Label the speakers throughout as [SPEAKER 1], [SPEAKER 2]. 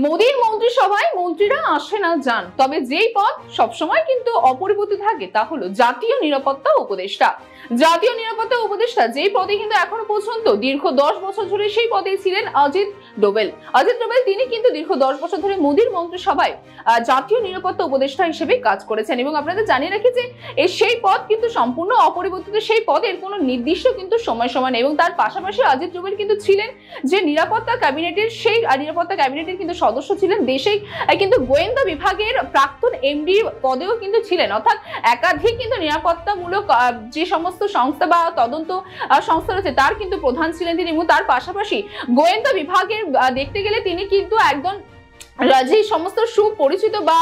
[SPEAKER 1] মোদীর মন্ত্রিসভায় মন্ত্রীরা আসে না যান, তবে যেই পদ সবসময় কিন্তু অপরিবর্তিত থাকে তা হলো জাতীয় নিরাপত্তা উপদেষ্টা। জাতীয় নিরাপত্তা উপদেষ্টা যেই পদে কিন্তু এখনো পর্যন্ত দীর্ঘ 10 বছর ধরে সেই পদেই ছিলেন অজিত ডোভাল। অজিত ডোভাল তিনি কিন্তু দীর্ঘ 10 বছর ধরে মোদীর মন্ত্রিসভায় জাতীয় নিরাপত্তা উপদেষ্টা হিসেবে কাজ করেছেন এবং আপনাদের জানিয়ে রাখি যে সেই পদ কিন্তু সম্পূর্ণ অপরিবর্তিত, সেই পদের কোনো নির্দিষ্ট কিন্তু সময়সীমা নেই। এবং তার পাশাপাশি অজিত ডোভাল কিন্তু ছিলেন যে নিরাপত্তা ক্যাবিনেটের সেই নিরাপত্তা ক্যাবিনেটের কিন্তু সদস্য ছিলেন, দেশে কিন্তু গোয়েন্দা বিভাগের প্রাক্তন এমডি পদেও কিন্তু ছিলেন, অর্থাৎ একাধিক কিন্তু নিরাপত্তামূলক যে সমস্ত সংস্থা বা তদন্ত সংস্থা রয়েছে তার কিন্তু প্রধান ছিলেন তিনি। এবং তার পাশাপাশি গোয়েন্দা বিভাগের দেখতে গেলে তিনি কিন্তু একদম যে সমস্ত সুপরিচিত বা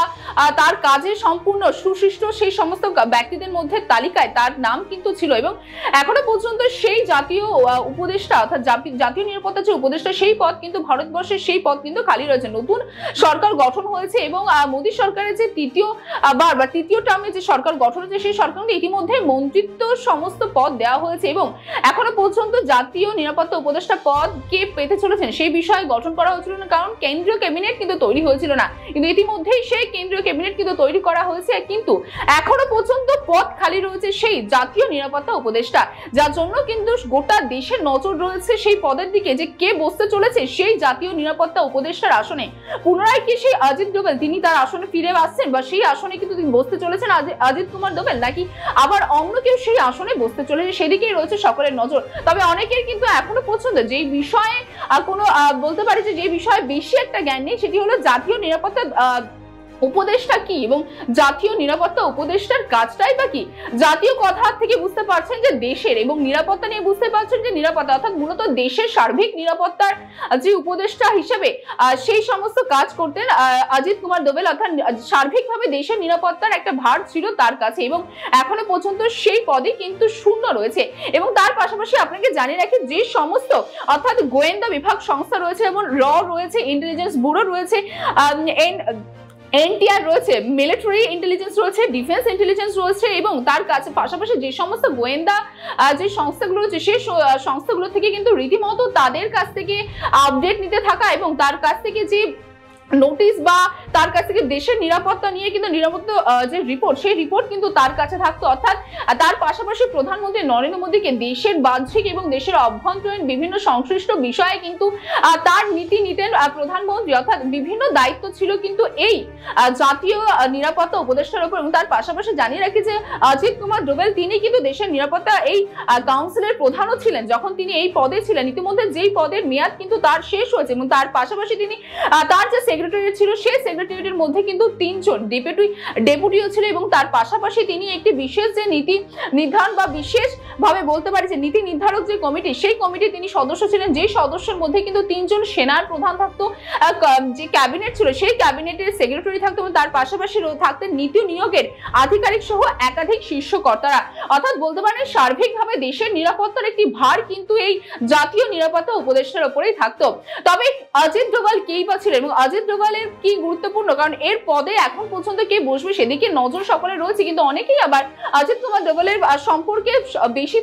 [SPEAKER 1] তার কাজে সম্পূর্ণ সুশিষ্ট সেই সমস্ত ব্যক্তিদের মধ্যে তালিকায় তার নাম কিন্তু ছিল। এবং এখনো পর্যন্ত সেই জাতীয় উপদেষ্টা অর্থাৎ জাতীয় নিরাপত্তা যে উপদেষ্টা সেই পদ কিন্তু ভারতবর্ষের সেই পদ কিন্তু খালি রয়েছে। নতুন সরকার গঠন হয়েছে এবং মোদী সরকারের যে তৃতীয় টার্মে যে সরকার গঠন হয়েছে সেই সরকার ইতিমধ্যে মন্ত্রিত্ব সমস্ত পদ দেওয়া হয়েছে এবং এখনো পর্যন্ত জাতীয় নিরাপত্তা উপদেষ্টা পদ কে পেতে চলেছেন সেই বিষয়ে গঠন করা হয়েছিল না, কারণ কেন্দ্রীয় ক্যাবিনেট কিন্তু তৈরি হয়েছিল না। কিন্তু ইতিমধ্যেই সেই কেন্দ্রীয় ক্যাবিনেট কিন্তু তৈরি করা হয়েছে, কিন্তু এখনো পর্যন্ত পদ খালি রয়েছে সেই জাতীয় নিরাপত্তা উপদেষ্টা, যার জন্য কিন্তু গোটা দেশের নজর রয়েছে সেই পদের দিকে যে কে বসতে চলেছে সেই জাতীয় নিরাপত্তা উপদেষ্টার আসনে। পুনরায় কি সেই অজিত ডোভাল তিনি তার আসনে ফিরে আসছেন বা সেই আসনে কিন্তু তিনি বসতে চলেছেন অজিত কুমার ডোভাল, নাকি আবার অন্য কেউ সেই আসনে বসতে চলেছে সেদিকেই রয়েছে সকলের নজর। তবে অনেকের কিন্তু এখনো পর্যন্ত যেই বিষয়ে কোনো বলতে পারি যে বিষয়ে বেশি একটা জ্ঞান নেই সেটি হলো জাতীয় নিরাপত্তা উপদেষ্টা কি এবং জাতীয় নিরাপত্তা উপদেষ্টার কাজটাই বা কি। জাতীয় কথা থেকে বুঝতে পারছেন যে দেশের, এবং নিরাপত্তা নিয়ে বুঝতে পারছেন যে নিরাপত্তা অর্থাৎ মূলত দেশের সার্বিক নিরাপত্তার যে উপদেষ্টা হিসেবে সেই সমস্ত কাজ করতেন অজিত কুমার ডোভাল, অর্থাৎ সার্বিকভাবে দেশের নিরাপত্তার একটা ভার ছিল তার কাছে এবং এখনো পর্যন্ত সেই পদে কিন্তু শূন্য রয়েছে। এবং তার পাশাপাশি আপনাকে জানিয়ে রাখি যে সমস্ত অর্থাৎ গোয়েন্দা বিভাগ সংস্থা রয়েছে, যেমন রয়েছে, ইন্টেলিজেন্স ব্যুরো রয়েছে, এনটিআর রয়েছে, মিলিটারি ইন্টেলিজেন্স রয়েছে, ডিফেন্স ইন্টেলিজেন্স রয়েছে এবং তার কাছে পাশাপাশি যে সমস্ত গোয়েন্দা যে সংস্থাগুলো রয়েছে সেই সংস্থাগুলো থেকে কিন্তু রীতিমতো তাদের কাছ থেকে আপডেট নিতে থাকা এবং তার কাছ থেকে যে নোটিশ বা তার কাছ থেকে দেশের নিরাপত্তা নিয়ে কিন্তু নিরাপত্তা যে রিপোর্ট সেই রিপোর্ট কিন্তু তার কাছে থাকতো। অর্থাৎ তার পাশাপাশি প্রধানমন্ত্রী নরেন্দ্র মোদীকে দেশের বাহ্যিক এবং দেশের অভ্যন্তরীণ বিভিন্ন সংশ্লিষ্ট বিষয়ে কিন্তু তার নীতি নিতেন প্রধানমন্ত্রী, অর্থাৎ বিভিন্ন দায়িত্ব ছিল কিন্তু এই জাতীয় নিরাপত্তা উপদেষ্টার উপর। এবং তার পাশাপাশি জানিয়ে রাখি যে অজিত কুমার ডোভাল তিনি কিন্তু দেশের নিরাপত্তা এই কাউন্সিলের প্রধানও ছিলেন যখন তিনি এই পদে ছিলেন। ইতিমধ্যে যেই পদের মেয়াদ কিন্তু তার শেষ হয়েছে এবং তার পাশাপাশি তিনি তার যে সেক্রেটারি ছিল সেই সেক্রেটারির মধ্যে কিন্তু 3 জন ডেপুটিও ছিল এবং তার পাশাপাশি তিনি একটি বিশেষ যে নীতি নির্ধারণ বা বিশেষ ভাবে বলতে পারি যে নীতি নির্ধারক যে কমিটি সেই কমিটির তিনি সদস্য ছিলেন, যেই সদস্যের মধ্যে কিন্তু 3 জন সেনার প্রধান থাকতো, যে ক্যাবিনেট ছিল সেই ক্যাবিনেটের সেক্রেটারি থাকতো এবং তার পাশাপাশি থাকতেন নীতি নিয়োগের আধিকারিক সহ একাধিক শীর্ষ কর্তারা। অর্থাৎ বলতে পারেন সার্বিকভাবে দেশের নিরাপত্তার একটি ভার কিন্তু এই জাতীয় নিরাপত্তা উপদেষ্টার উপরেই থাকতো। তবে অজিত ডোভাল কেই বা ছিলেন এবং অজিত ডোভালের কি গুরুত্বপূর্ণ, কারণ এর পদে এখন পর্যন্ত কে বসবে সেদিকে নজর সকলের রয়েছে, কিন্তু অনেকেই আবার অজিত কুমার ডোভালের সম্পর্কে বেশি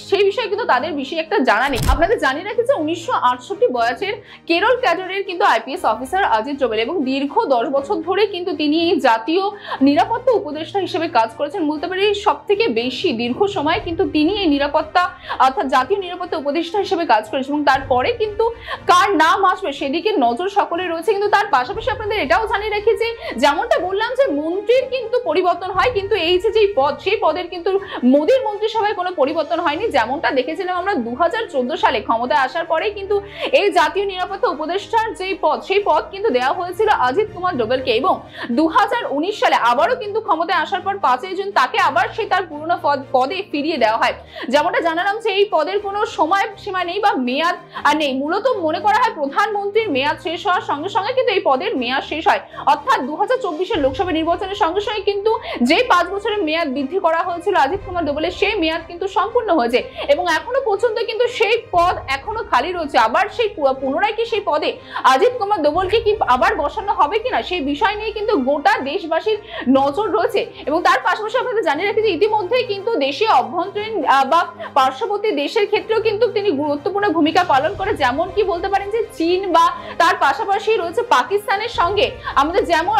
[SPEAKER 1] সেই বিষয়ে কিন্তু তাদের বেশি একটা জানা নেই। আপনাদের জানিয়ে রাখি যে 1968 বয়সের কেরল ক্যাডারের কিন্তু আইপিএস অফিসার অজিত ডোভাল এবং দীর্ঘ 10 বছর ধরে কিন্তু তিনি এই জাতীয় নিরাপত্তা উপদেষ্টা হিসেবে কাজ করেছেন। বলতে পারি সব থেকে বেশি দীর্ঘ সময় কিন্তু তিনি এই নিরাপত্তা অর্থাৎ জাতীয় নিরাপত্তা উপদেষ্টা হিসেবে কাজ করেছেন এবং তারপরে কিন্তু কার নাম আসবে সেদিকে নজর সকলের রয়েছে। কিন্তু তার পাশাপাশি আপনাদের এটাও জানিয়ে রাখি যে যেমনটা বললাম যে মন্ত্রীর কিন্তু পরিবর্তন হয়, কিন্তু এই যে পদ সেই পদের কিন্তু মোদীর মন্ত্রিসভায় কোনো পরিবর্তন হয়নি। যেমনটা দেখেছিলাম আমরা 2014 সালে ক্ষমতায় আসার পরে কিন্তু এই জাতীয় নিরাপত্তা উপদেষ্টার যেই পদ সেই পদ কিন্তু দেওয়া হয়েছিল অজিত কুমার ডোভালকে এবং 2019 সালে আবারও কিন্তু ক্ষমতায় আসার পর 5 জুন তাকে আবার সেই তার পুরনো পদে ফিরিয়ে দেওয়া হয়। যেমনটা জানালাম যে এই পদের কোনো সময় সীমা নেই বা মেয়াদ নেই, মূলত মনে করা হয় প্রধানমন্ত্রীর মেয়াদ শেষ হওয়ার সঙ্গে সঙ্গে কিন্তু এই পদের মেয়াদ শেষ হয়, অর্থাৎ 2024 লোকসভা নির্বাচনের সঙ্গে সঙ্গে কিন্তু যে 5 বছরের মেয়াদ বৃদ্ধি করা হয়েছিল অজিত কুমার ডোভালের সেই মেয়াদ কিন্তু সম্পূর্ণ হয়েছে এবং এখনো পর্যন্ত কিন্তু সেই পদ এখনো খালি রয়েছে। আবার সেই পুনরায় কি সেই পদে অজিত কুমার ডোভালকে কি আবার বসানো হবে কিনা সেই বিষয় নিয়ে কিন্তু গোটা দেশবাসীর নজর রয়েছে। এবং তার পাশাপাশি আপনাদের জানিয়ে রাখি যে ইতিমধ্যেই কিন্তু দেশীয় অভ্যন্তরীণ বা পার্শ্ববর্তী দেশের ক্ষেত্রেও কিন্তু তিনি গুরুত্বপূর্ণ ভূমিকা পালন করে, যেমন কি বলতে পারেন যে চীন বা তার পাশাপাশি রয়েছে পাকিস্তানের সঙ্গে আমাদের যেমন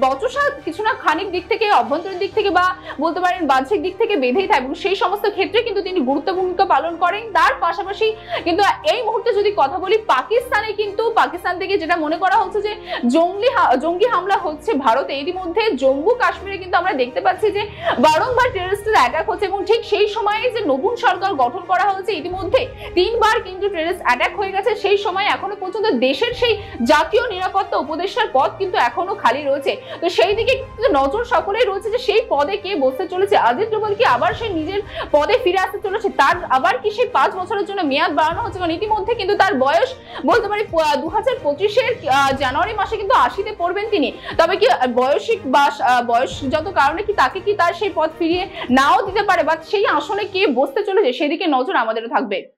[SPEAKER 1] বচসা কিছু না খানিক দিক থেকে, অভ্যন্তরীণ দিক থেকে বা বলতে পারেন বাহ্যিক দিক থেকে বেঁধেই থাকে, এবং সেই সমস্ত ক্ষেত্রে কিন্তু তিনি গুরুত্বপূর্ণ ভূমিকা পালন করেন। তার পাশাপাশি কিন্তু এই মুহূর্তে যদি কথা বলি, পাকিস্তান থেকে যেটা মনে করা হচ্ছে যে জঙ্গি হামলা হচ্ছে ভারতে, ইতিমধ্যে জম্মু কাশ্মীরে কিন্তু আমরা দেখতে পাচ্ছি যে বারংবার টেররিস্টের অ্যাটাক হচ্ছে, এবং ঠিক সেই সময়ে যে নতুন সরকার গঠন করা হয়েছে ইতিমধ্যে 3 বার কিন্তু টেররিস্ট অ্যাটাক হয়ে গেছে। সেই সময় এখনো পর্যন্ত দেশের সেই জাতীয় নিরাপত্তা উপদেষ্টার পদ কিন্তু এখনো খালি রয়েছে। তো সেই দিকে নজর সকলেই রয়েছে যে সেই পদে কে বসতে চলেছে। অজিত ডোভাল কি আবার সেই নিজের পদে ফিরে আসতে চলেছে? তার আবার কি সেই 5 বছরের জন্য মেয়াদ বাড়ানো হচ্ছে? কারণ ইতিমধ্যে কিন্তু তার বয়স বলতে পারি 2025-এর জানুয়ারি মাসে কিন্তু 80-তে পড়বেন তিনি। তবে কি বয়সগত কারণে কি তাকে কি তার সেই পদ ফিরিয়ে নাও দিতে পারে, বা সেই আসনে কে বসতে চলেছে সেদিকে নজর আমাদেরও থাকবে।